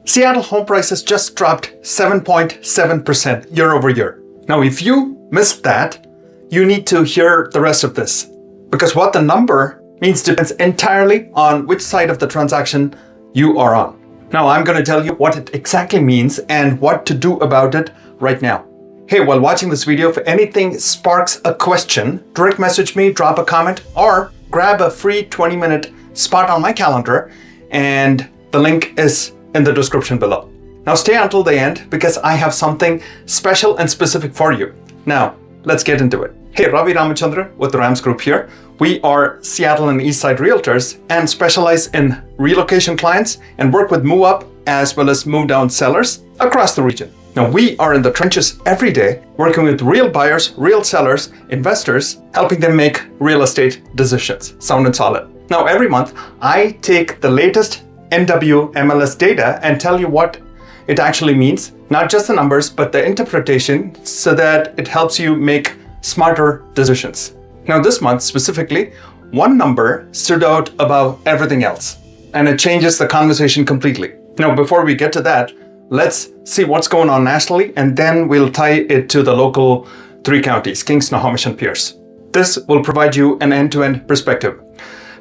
Seattle home prices just dropped 7.7% year over year. Now, if you missed that, you need to hear the rest of this, because what the number means depends entirely on which side of the transaction you are on. Now, I'm going to tell you what it exactly means and what to do about it right now. Hey, while watching this video, if anything sparks a question, direct message me, drop a comment, or grab a free 20-minute spot on my calendar, and the link is in the description below. Now stay until the end because I have something special and specific for you. Now, let's get into it. Hey, Ravi Ramachandran with the Rams Group here. We are Seattle and Eastside realtors and specialize in relocation clients and work with move up as well as move down sellers across the region. Now, we are in the trenches every day, working with real buyers, real sellers, investors, helping them make real estate decisions. Sound and solid. Now, every month, I take the latest NWMLS data and tell you what it actually means, not just the numbers, but the interpretation, so that it helps you make smarter decisions. Now, this month specifically, one number stood out above everything else, and it changes the conversation completely. Now, before we get to that, let's see what's going on nationally, and then we'll tie it to the local 3 counties, King, Snohomish, and Pierce. This will provide you an end-to-end perspective.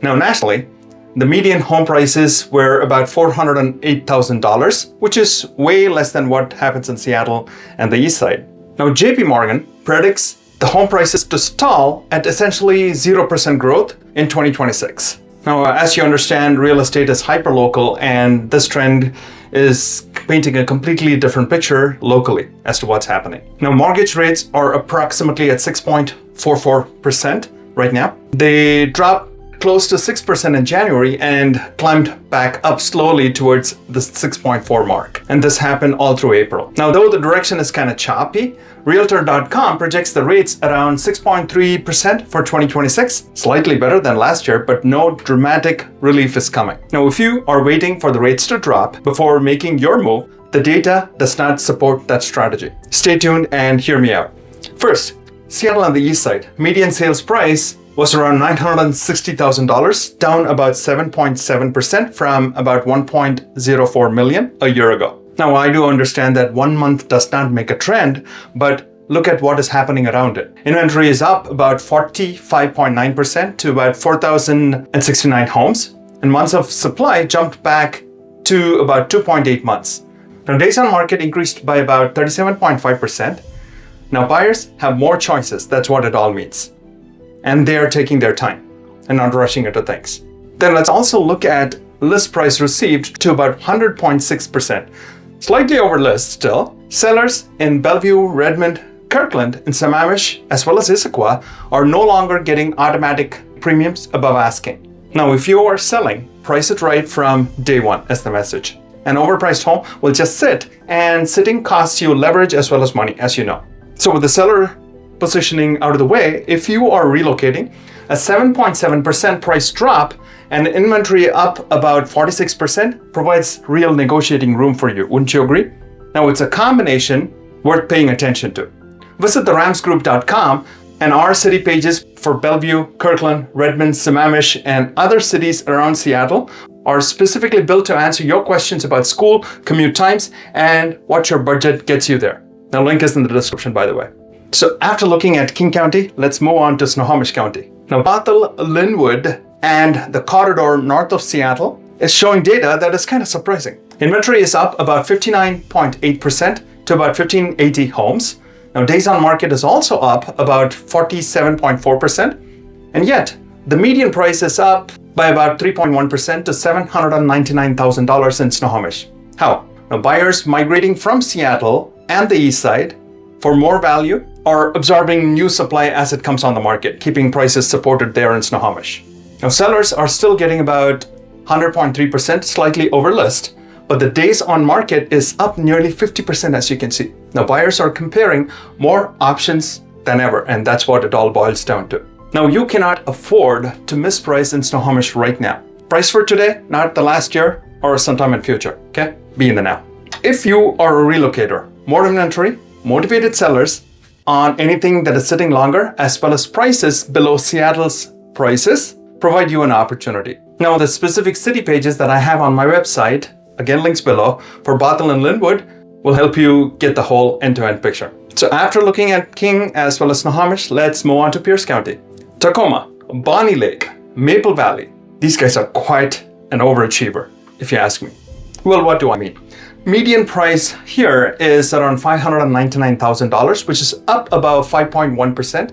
Now, nationally, the median home prices were about $408,000, which is way less than what happens in Seattle and the East Side. Now, JP Morgan predicts the home prices to stall at essentially 0% growth in 2026. Now, as you understand, real estate is hyperlocal, and this trend is painting a completely different picture locally as to what's happening. Now, mortgage rates are approximately at 6.44% right now. They dropped close to 6% in January and climbed back up slowly towards the 6.4 mark. And this happened all through April. Now, though the direction is kind of choppy, Realtor.com projects the rates around 6.3% for 2026, slightly better than last year, but no dramatic relief is coming. Now, if you are waiting for the rates to drop before making your move, the data does not support that strategy. Stay tuned and hear me out. First, Seattle on the East Side, median sales price was around $960,000, down about 7.7% from about $1.04 million a year ago. Now, I do understand that 1 month does not make a trend, but look at what is happening around it. Inventory is up about 45.9% to about 4,069 homes, and months of supply jumped back to about 2.8 months. Now, days on market increased by about 37.5%. Now, buyers have more choices. That's what it all means. And they are taking their time and not rushing into things. Then let's also look at list price received to about 100.6%. Slightly over list still. Sellers in Bellevue, Redmond, Kirkland, and Snohomish, as well as Issaquah, are no longer getting automatic premiums above asking. Now, if you are selling, price it right from day one is the message. An overpriced home will just sit, and sitting costs you leverage as well as money, as you know. So with the seller positioning out of the way, if you are relocating, a 7.7% price drop and inventory up about 46% provides real negotiating room for you. Wouldn't you agree? Now, it's a combination worth paying attention to. Visit theramsgroup.com and our city pages for Bellevue, Kirkland, Redmond, Snohomish, and other cities around Seattle are specifically built to answer your questions about school, commute times, and what your budget gets you there. The link is in the description, by the way. So after looking at King County, let's move on to Snohomish County. Now, Bothell, Linwood, and the corridor north of Seattle is showing data that is kind of surprising. Inventory is up about 59.8% to about 1,580 homes. Now, days on market is also up about 47.4%. And yet, the median price is up by about 3.1% to $799,000 in Snohomish. How? Now, buyers migrating from Seattle and the East Side for more value or absorbing new supply as it comes on the market, keeping prices supported there in Snohomish. Now, sellers are still getting about 100.3%, slightly over list, but the days on market is up nearly 50%, as you can see. Now, buyers are comparing more options than ever, and that's what it all boils down to. Now, you cannot afford to misprice in Snohomish right now. Price for today, not the last year or sometime in future, okay? Be in the now. If you are a relocator, more inventory, motivated sellers on anything that is sitting longer, as well as prices below Seattle's prices, provide you an opportunity. Now, the specific city pages that I have on my website again links below, for Bothell and Linwood will help you get the whole end-to-end picture. So after looking at King as well as Snohomish, let's move on to Pierce County. Tacoma, Bonnie Lake, Maple Valley. These guys are quite an overachiever, if you ask me. Well, what do I mean? Median price here is around $599,000, which is up about 5.1%.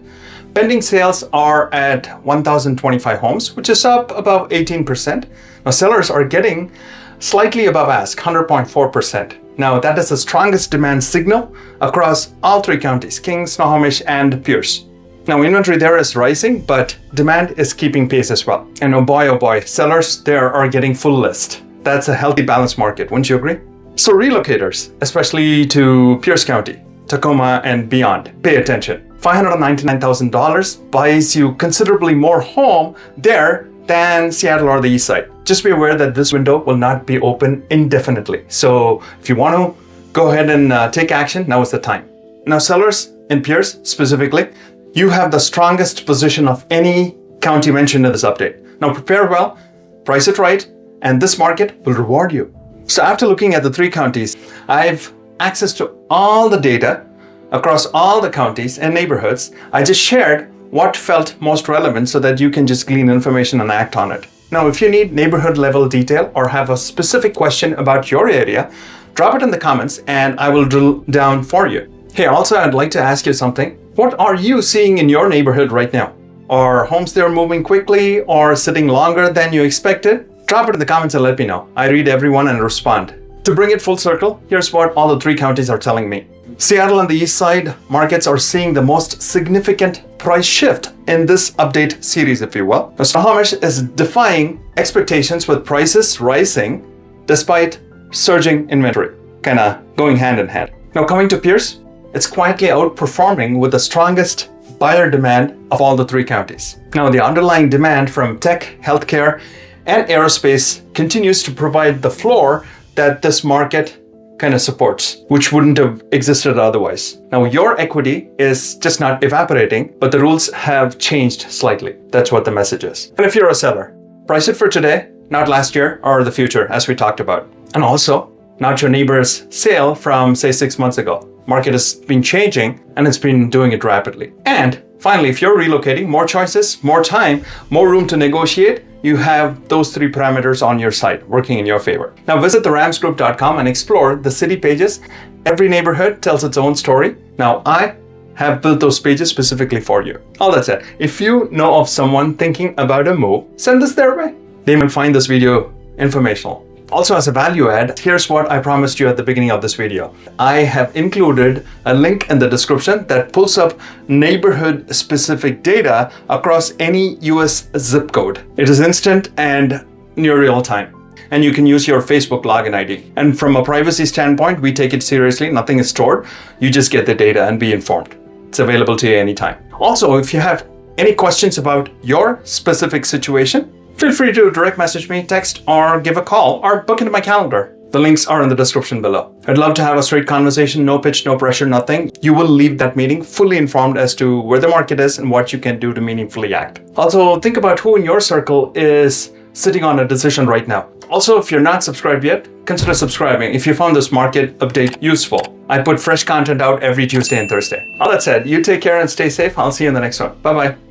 Pending sales are at 1,025 homes, which is up about 18%. Now, sellers are getting slightly above ask, 100.4%. Now, that is the strongest demand signal across all three counties, King, Snohomish, and Pierce. Now, inventory there is rising, but demand is keeping pace as well. And oh boy, sellers there are getting full list. That's a healthy, balanced market, wouldn't you agree? So relocators, especially to Pierce County, Tacoma, and beyond, pay attention. $599,000 buys you considerably more home there than Seattle or the Eastside. Just be aware that this window will not be open indefinitely. So if you want to go ahead and take action, now is the time. Now, sellers in Pierce specifically, you have the strongest position of any county mentioned in this update. Now prepare well, price it right, and this market will reward you. So after looking at the three counties, I have access to all the data across all the counties and neighborhoods. I just shared what felt most relevant so that you can just glean information and act on it. Now, if you need neighborhood level detail or have a specific question about your area, drop it in the comments and I will drill down for you. Hey, also, I'd like to ask you something. What are you seeing in your neighborhood right now? Are homes there moving quickly or sitting longer than you expected? Drop it in the comments and let me know. I read everyone and respond. To bring it full circle, here's what all the three counties are telling me. Seattle and the Eastside markets are seeing the most significant price shift in this update series, if you will. Now, Snohomish is defying expectations with prices rising despite surging inventory, kind of going hand in hand. Now, coming to Pierce, it's quietly outperforming with the strongest buyer demand of all the three counties. Now, the underlying demand from tech, healthcare, and aerospace continues to provide the floor that this market kind of supports, which wouldn't have existed otherwise. Now, your equity is just not evaporating, but the rules have changed slightly. That's what the message is. And if you're a seller, price it for today, not last year or the future, as we talked about. And also, not your neighbor's sale from, say, 6 months ago. Market has been changing and it's been doing it rapidly. And finally, if you're relocating, more choices, more time, more room to negotiate, you have those three parameters on your side working in your favor. Now visit theramsgroup.com and explore the city pages. Every neighborhood tells its own story. Now I have built those pages specifically for you. All that said, if you know of someone thinking about a move, send this their way. They might find this video informational. Also, as a value add, here's what I promised you at the beginning of this video. I have included a link in the description that pulls up neighborhood specific data across any US zip code. It is instant and near real time. And you can use your Facebook login ID. And from a privacy standpoint, we take it seriously. Nothing is stored. You just get the data and be informed. It's available to you anytime. Also, if you have any questions about your specific situation, feel free to direct message me, text, or give a call, or book into my calendar. The links are in the description below. I'd love to have a straight conversation, no pitch, no pressure, nothing. You will leave that meeting fully informed as to where the market is and what you can do to meaningfully act. Also, think about who in your circle is sitting on a decision right now. Also, if you're not subscribed yet, consider subscribing if you found this market update useful. I put fresh content out every Tuesday and Thursday. All that said, you take care and stay safe. I'll see you in the next one. Bye-bye.